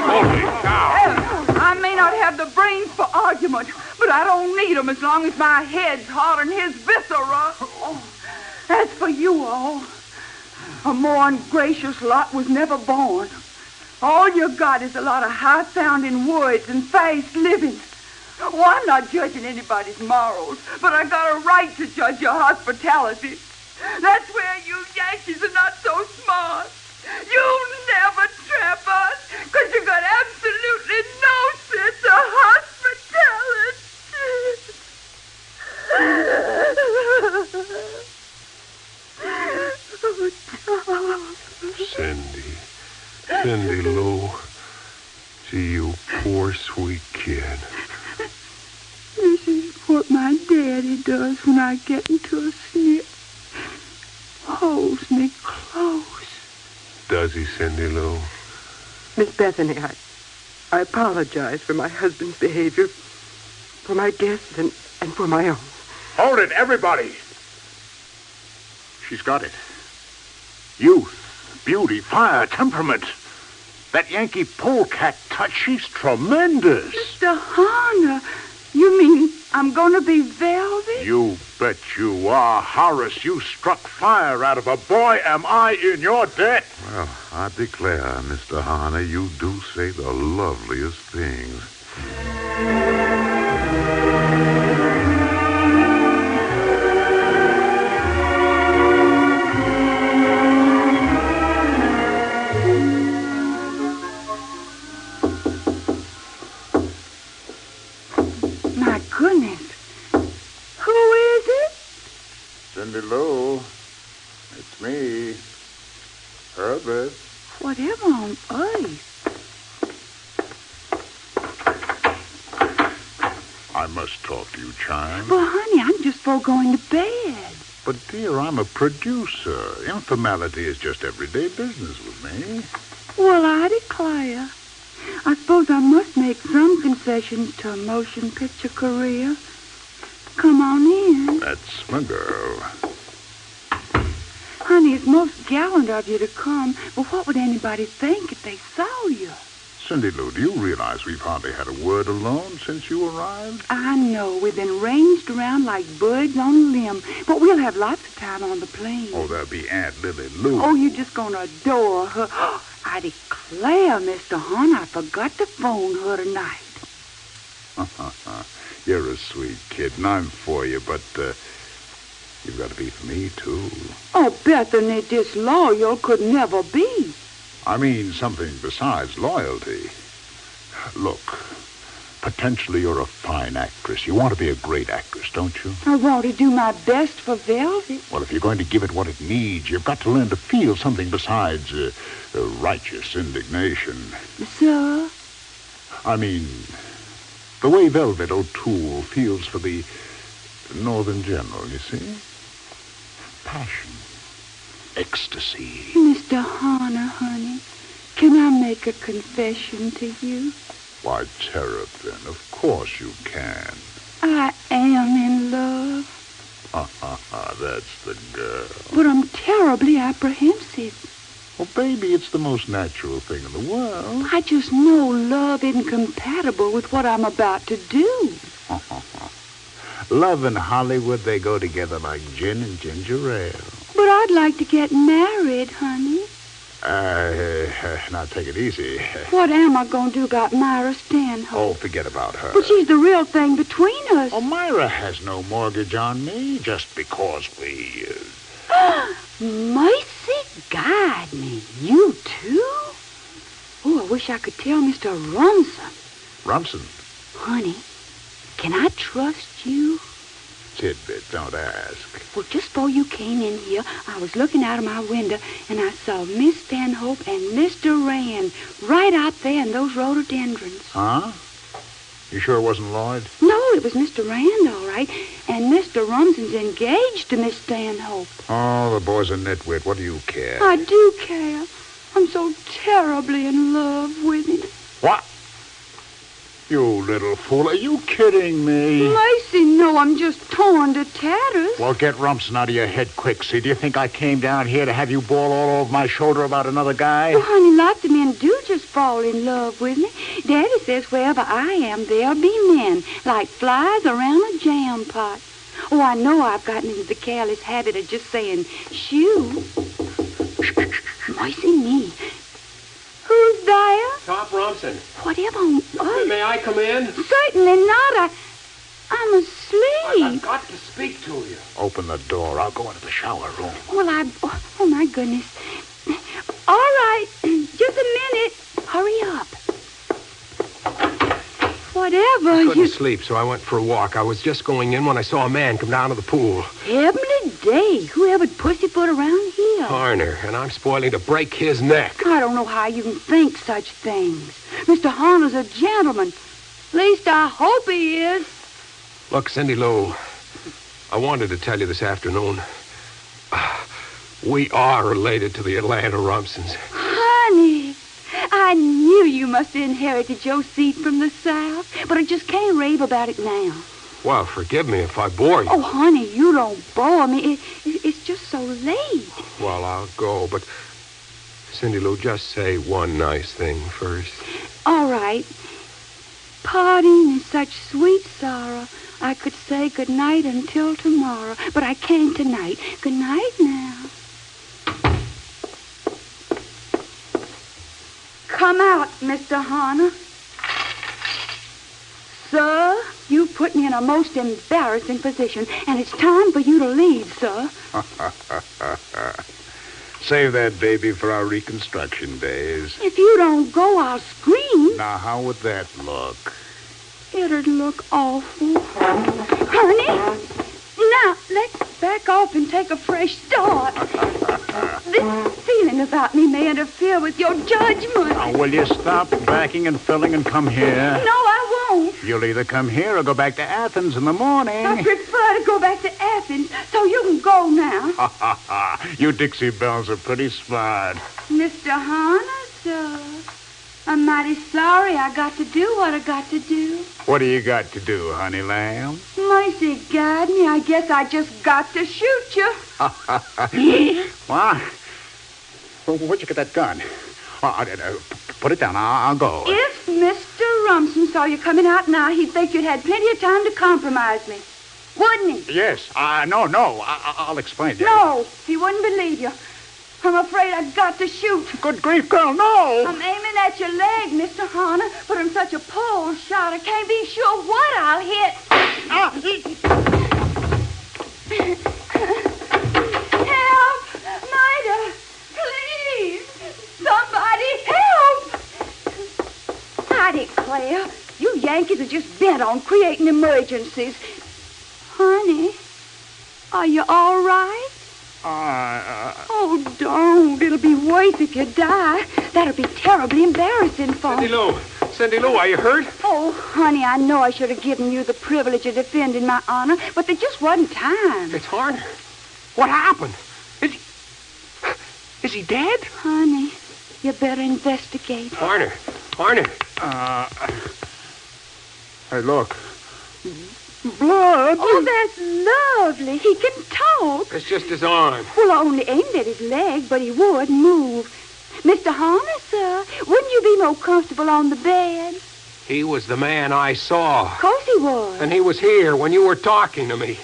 Holy cow! I may not have the brains for argument, but I don't need them as long as my head's hard on his viscera. As for you all, a more ungracious lot was never born. All you got is a lot of high-sounding words and fast living. Oh, I'm not judging anybody's morals, but I got a right to judge your hospitality. That's where you Yankees are not so smart. You never trap us, because you got absolutely no sense of hospitality. Cindy Lou. Gee, you poor, sweet kid. This is what my daddy does when I get into a snip. Holds me close. Does he, Cindy Lou? Miss Bethany, I apologize for my husband's behavior, for my guests, and for my own. Hold it, everybody. She's got it. Youth, beauty, fire, temperament. That Yankee polecat touch, she's tremendous. Mr. Harner, you mean I'm going to be velvet? You bet you are. Horace, you struck fire out of a boy. Am I in your debt? Well, I declare, Mr. Harner, you do say the loveliest things. My goodness. Who is it? Cindy Lou, it's me, Herbert. Whatever on earth? I must talk to you, Chime. Well, honey, I'm just for going to bed. But, dear, I'm a producer. Informality is just everyday business with me. Well, I declare. I suppose I must make some concessions to a motion picture career. Come on in. That's my girl. Honey, it's most gallant of you to come, but what would anybody think if they saw you? Cindy Lou, do you realize we've hardly had a word alone since you arrived? I know. We've been ranged around like birds on a limb, but we'll have lots of time on the plane. Oh, there'll be Aunt Lily Lou. Oh, you're just going to adore her. I declare, Mr. Horn, I forgot to phone her tonight. You're a sweet kid, and I'm for you, but you've got to be for me, too. Oh, Bethany, disloyal could never be. I mean something besides loyalty. Look, potentially you're a fine actress. You want to be a great actress, don't you? I want to do my best for Velvet. Well, if you're going to give it what it needs, you've got to learn to feel something besides righteous indignation. Sir? I mean, the way Velvet O'Toole feels for the Northern General, you see? Passion. Ecstasy. Mr. Horner, honey, can I make a confession to you? Why, Terrapin, of course you can. I am in love. That's the girl. But I'm terribly apprehensive. Well, baby, it's the most natural thing in the world. I just know love isn't compatible with what I'm about to do. Love and Hollywood, they go together like gin and ginger ale. But I'd like to get married, honey. Now take it easy. What am I going to do about Myra Stanhope? Oh, forget about her. But she's the real thing between us. Oh, Myra has no mortgage on me just because we... Mercy guide me. You too? Oh, I wish I could tell Mr. Rumson. Rumson? Honey, can I trust you? Tidbit, don't ask. Well, just before you came in here, I was looking out of my window, and I saw Miss Stanhope and Mr. Rand right out there in those rhododendrons. Huh? You sure it wasn't Lloyd? No, it was Mr. Rand, all right. And Mr. Rumsen's engaged to Miss Stanhope. Oh, the boy's a nitwit. What do you care? I do care. I'm so terribly in love with him. What? You little fool. Are you kidding me? Mercy, no, I'm just torn to tatters. Well, get Rumsen out of your head quick, see? Do you think I came down here to have you bawl all over my shoulder about another guy? Well, honey, lots of men do just fall in love with me. Daddy says wherever I am, there'll be men, like flies around a jam pot. Oh, I know I've gotten into the careless habit of just saying, shoo. Mercy me. Who's there? Top Rumsen. Whatever on earth? May I come in? Certainly not. I'm asleep. I've got to speak to you. Open the door. I'll go into the shower room. Well, oh, my goodness. All right. Just a minute. Hurry up. Whatever. I couldn't sleep, so I went for a walk. I was just going in when I saw a man come down to the pool. Heavenly day. Whoever pussyfoot around here? Harner, and I'm spoiling to break his neck. I don't know how you can think such things. Mr. Harner's a gentleman. At least I hope he is. Look, Cindy Lou, I wanted to tell you this afternoon. We are related to the Atlanta Rumsens. Honey, I knew you must have inherited your seed from the South, but I just can't rave about it now. Well, forgive me if I bore you. Oh, honey, you don't bore me. It's just so late. Well, I'll go, but Cindy Lou, just say one nice thing first. All right. Parting is such sweet sorrow. I could say good night until tomorrow, but I can't tonight. Good night now. Come out, Mr. Harner. Sir, you put me in a most embarrassing position, and it's time for you to leave, sir. Save that baby for our reconstruction days. If you don't go, I'll scream. Now, how would that look? It'd look awful. Honey, now let's back off and take a fresh start. This feeling about me may interfere with your judgment. Now, will you stop backing and filling and come here? No, I won't. You'll either come here or go back to Athens in the morning. I prefer to go back to Athens, so you can go now. You Dixie Bells are pretty smart. Mr. Harner, sir, I'm mighty sorry I got to do what I got to do. What do you got to do, honey lamb? Mercy guide me, I guess I just got to shoot you. What? Where'd you get that gun? Put it down. I'll go. If Mr. Rumsen saw you coming out now, he'd think you'd had plenty of time to compromise me. Wouldn't he? Yes. No. I'll explain to you. No, he wouldn't believe you. I'm afraid I've got to shoot. Good grief, girl, no! I'm aiming at your leg, Mr. Harner, but I'm such a pole shot I can't be sure what I'll hit. Help! Mida! Please! Somebody help! I declare, you Yankees are just bent on creating emergencies. Honey, are you all right? Oh, don't. It'll be worse if you die. That'll be terribly embarrassing for me. Cindy Lou, are you hurt? Oh, honey, I know I should have given you the privilege of defending my honor, but there just wasn't time. It's Harner. What happened? Is he dead? Honey, you better investigate. Harner. Hey, look. Blood. Oh, that's lovely. He can talk. It's just his arm. Well, I only aimed at his leg, but he would move. Mr. Harner, sir, wouldn't you be more comfortable on the bed? He was the man I saw. Of course he was. And he was here when you were talking to me.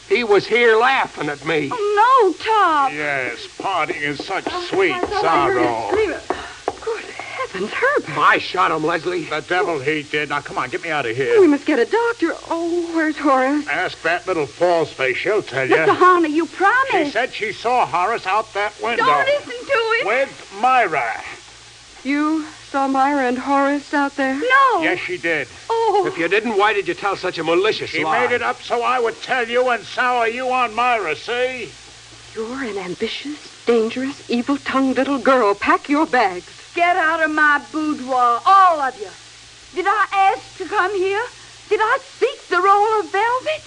He was here laughing at me. Oh, no, Tom. Yes, parting is such sweet sorrow. Good heavens, Herbert. I shot him, Leslie. The devil he did. Now, come on, get me out of here. We must get a doctor. Oh, where's Horace? Ask that little false face. She'll tell you. Mr. Harner, you promised. She said she saw Horace out that window. Don't listen to him. With Myra. You saw Myra and Horace out there? No. Yes, she did. Oh. If you didn't, why did you tell such a malicious She lie? made it up so I would tell you and sour you on Myra, see? You're an ambitious, dangerous, evil-tongued little girl. Pack your bags. Get out of my boudoir, all of you. Did I ask to come here? Did I seek the roll of velvet?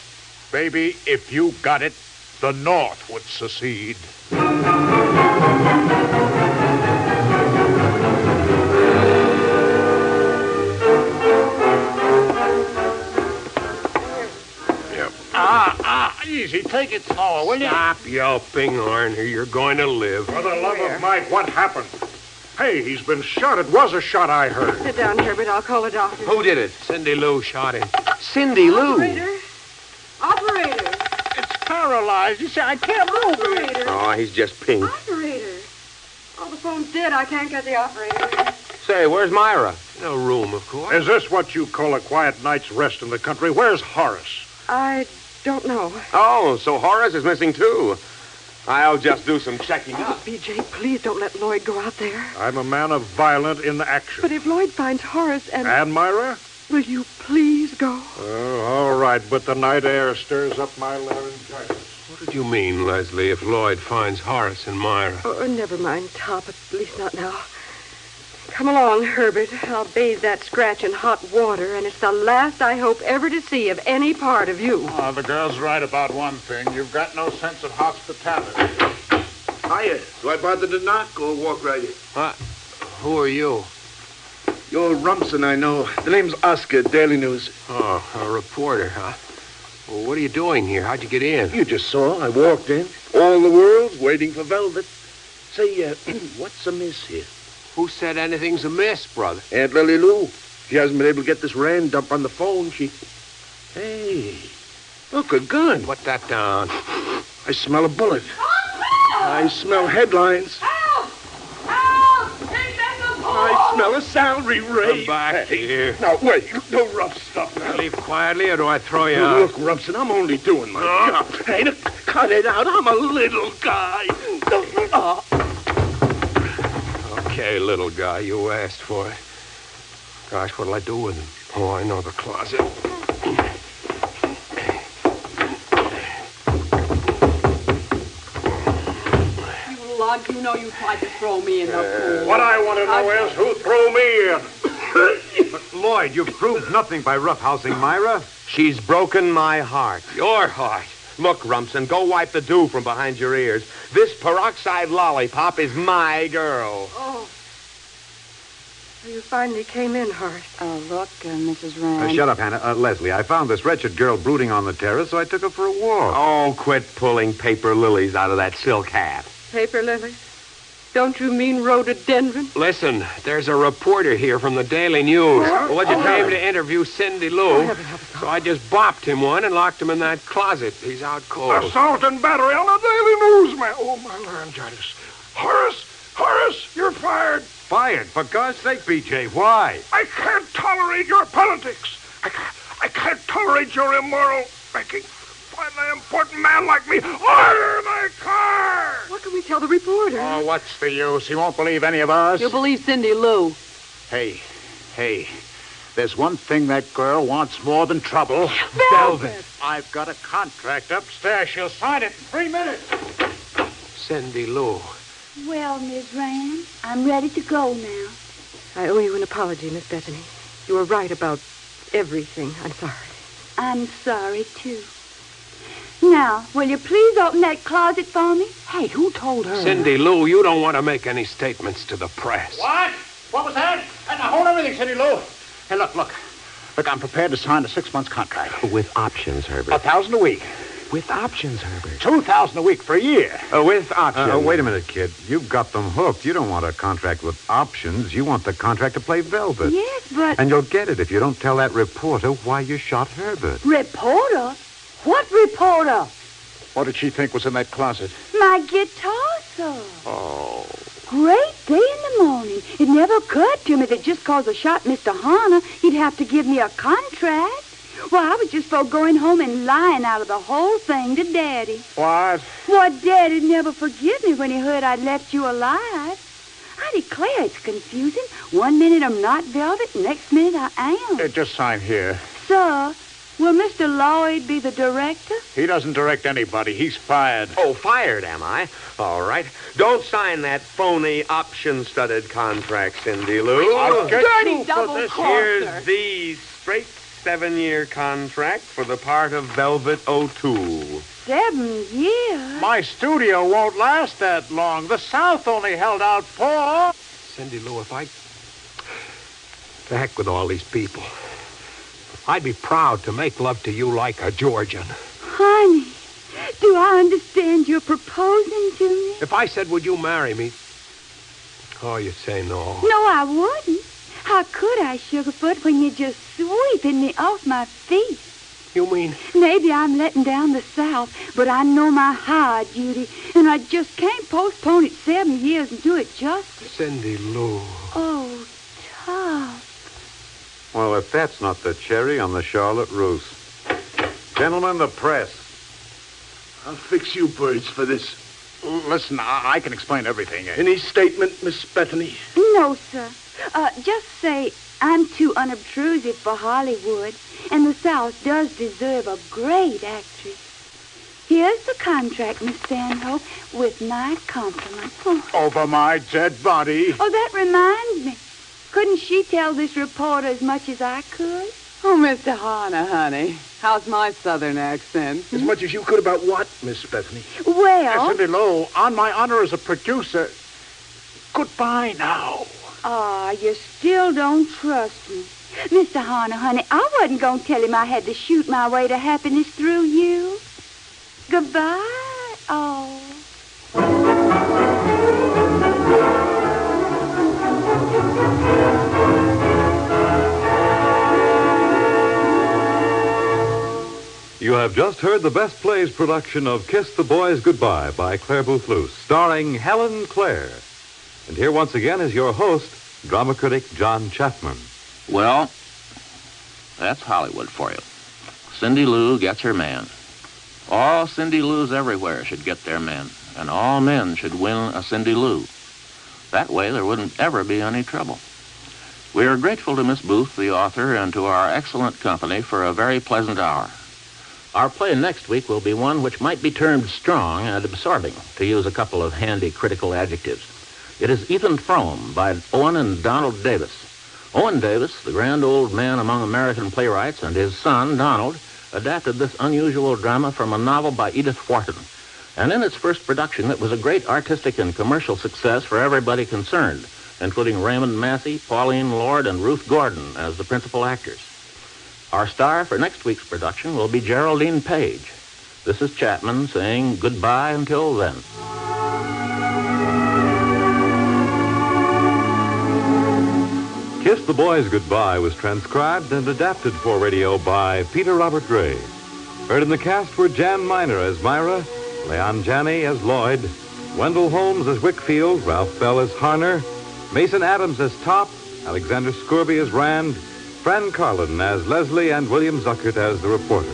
Baby, if you got it, the North would secede. Easy, take it slower, will you? Stop yelping, Arner. You're going to live. For the love of Mike, what happened? Hey, he's been shot. It was a shot I heard. Sit down, Herbert. I'll call a doctor. Who did it? Cindy Lou shot him. Cindy Lou? Operator. It's paralyzed. You see, I can't move it. Operator. Oh, he's just pink. Operator. Oh, the phone's dead. I can't get the operator. Say, where's Myra? No room, of course. Is this what you call a quiet night's rest in the country? Where's Horace? I don't know. Oh, so Horace is missing, too. I'll just do some checking up. BJ, please don't let Lloyd go out there. I'm a man of violent inaction. But if Lloyd finds Horace and... And Myra? Will you please go? Oh, all right, but the night air stirs up my laryngitis. What did you mean, Leslie, if Lloyd finds Horace and Myra? Oh, never mind, Top. At least not now. Come along, Herbert. I'll bathe that scratch in hot water, and it's the last I hope ever to see of any part of you. Oh, the girl's right about one thing. You've got no sense of hospitality. Hiya. Do I bother to knock or walk right in? What? Who are you? You're Rumson, I know. The name's Oscar, Daily News. Oh, a reporter, huh? Well, what are you doing here? How'd you get in? You just saw. I walked in. All the world's waiting for velvet. Say, what's amiss here? Who said anything's amiss, brother? Aunt Lily Lou. She hasn't been able to get this Rand dump on the phone. Hey, look, a gun. Put that down. I smell a bullet. I smell headlines. I smell a salary raise. Come back here. Now, wait. No rough stuff now. Leave quietly, or do I throw you out? Look, Rumson, I'm only doing my job. Hey, cut it out. I'm a little guy. Okay, little guy, you asked for it. Gosh, what'll I do with him? Oh, I know the closet. You lug, you know you tried to throw me in the pool. What I want to know is who threw me in. But, Lloyd, you've proved nothing by roughhousing Myra. She's broken my heart. Your heart. Look, Rumson, go wipe the dew from behind your ears. This peroxide lollipop is my girl. Oh. You finally came in, Horace. Oh, look, Mrs. Rand. Shut up, Hannah. Leslie, I found this wretched girl brooding on the terrace, so I took her for a walk. Oh, quit pulling paper lilies out of that silk hat. Paper lilies? Don't you mean rhododendron? Listen, there's a reporter here from the Daily News. Well, you came to interview Cindy Lou. So I just bopped him one and locked him in that closet. He's out cold. Assault and battery on the Daily News, man. Oh, my laryngitis. Horace, you're fired. Fired? For God's sake, BJ, why? I can't tolerate your politics. I can't tolerate your immoral making fun of an important man like me. Order my car! What can we tell the reporter? Oh, what's the use? He won't believe any of us. You'll believe Cindy Lou. Hey, there's one thing that girl wants more than trouble. Velvet. I've got a contract upstairs. She'll sign it in 3 minutes. Cindy Lou. Well, Miss Rand, I'm ready to go now. I owe you an apology, Miss Bethany. You were right about everything. I'm sorry. I'm sorry, too. Now, will you please open that closet for me? Hey, who told her? Cindy Lou, you don't want to make any statements to the press. What? What was that? Now, hold everything, Cindy Lou. Hey, look. Look, I'm prepared to sign a 6-month contract. With options, Herbert. $1,000 a week. With options, Herbert. $2,000 a week for a year. With options. Wait a minute, kid. You've got them hooked. You don't want a contract with options. You want the contract to play Velvet. Yes, but... And you'll get it if you don't tell that reporter why you shot Herbert. Reporter? What reporter? What did she think was in that closet? My guitar, sir. Oh. Great day in the morning. It never occurred to me that just because I shot Mr. Harner, he'd have to give me a contract. Well, I was just for going home and lying out of the whole thing to Daddy. What? What, Daddy'd never forgive me when he heard I'd left you alive. I I declare it's confusing. 1 minute I'm not Velvet, next minute I am. Just sign here. Sir, will Mr. Lloyd be the director? He doesn't direct anybody. He's fired. Oh, fired, am I? All right. Don't sign that phony option-studded contract, Cindy Lou. I'll get Dirty you for double this. crosser. Here's the straight 7-year contract for the part of Velvet O'Toole. 7 years? My studio won't last that long. The South only held out 4. Cindy Lou, if I... To heck with all these people. I'd be proud to make love to you like a Georgian. Honey, do I understand you're proposing to me? If I said, would you marry me? Oh, you'd say no. No, I wouldn't. How could I, Sugarfoot, when you're just sweeping me off my feet? You mean? Maybe I'm letting down the South, but I know my hard duty, and I just can't postpone it 7 years and do it justice. Cindy Lou. Oh, tough. Well, if that's not the cherry on the Charlotte Russe. Gentlemen, the press. I'll fix you birds for this. Listen, I can explain everything. Any statement, Miss Bethany? No, sir. Just say I'm too unobtrusive for Hollywood, and the South does deserve a great actress. Here's the contract, Miss Stanhope, with my compliments. Over my dead body. Oh, that reminds me. Couldn't she tell this reporter as much as I could? Oh, Mr. Harner, honey. How's my southern accent? As much as you could about what, Miss Bethany? Well... Cindy Lou, on my honor as a producer, goodbye now. Ah, you still don't trust me. Mr. Harner, honey, I wasn't going to tell him I had to shoot my way to happiness through you. Goodbye. Oh. You have just heard the Best Plays production of Kiss the Boys Goodbye by Claire Booth Luce, starring Helen Claire. And here once again is your host, drama critic John Chapman. Well, that's Hollywood for you. Cindy Lou gets her man. All Cindy Lou's everywhere should get their men, and all men should win a Cindy Lou. That way there wouldn't ever be any trouble. We are grateful to Miss Booth, the author, and to our excellent company for a very pleasant hour. Our play next week will be one which might be termed strong and absorbing, to use a couple of handy critical adjectives. It is Ethan Frome by Owen and Donald Davis. Owen Davis, the grand old man among American playwrights, and his son, Donald, adapted this unusual drama from a novel by Edith Wharton. And in its first production, it was a great artistic and commercial success for everybody concerned, including Raymond Massey, Pauline Lord, and Ruth Gordon as the principal actors. Our star for next week's production will be Geraldine Page. This is Chapman saying goodbye until then. Kiss the Boys Goodbye was transcribed and adapted for radio by Peter Robert Gray. Heard in the cast were Jan Miner as Myra, Leon Janney as Lloyd, Wendell Holmes as Wickfield, Ralph Bell as Harner, Mason Adams as Top, Alexander Scorby as Rand, Fran Carlin as Leslie, and William Zuckert as the reporter.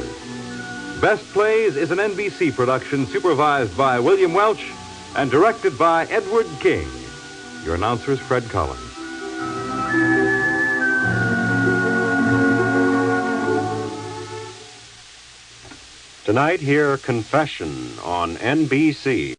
Best Plays is an NBC production supervised by William Welch and directed by Edward King. Your announcer is Fred Collins. Tonight, hear Confession on NBC.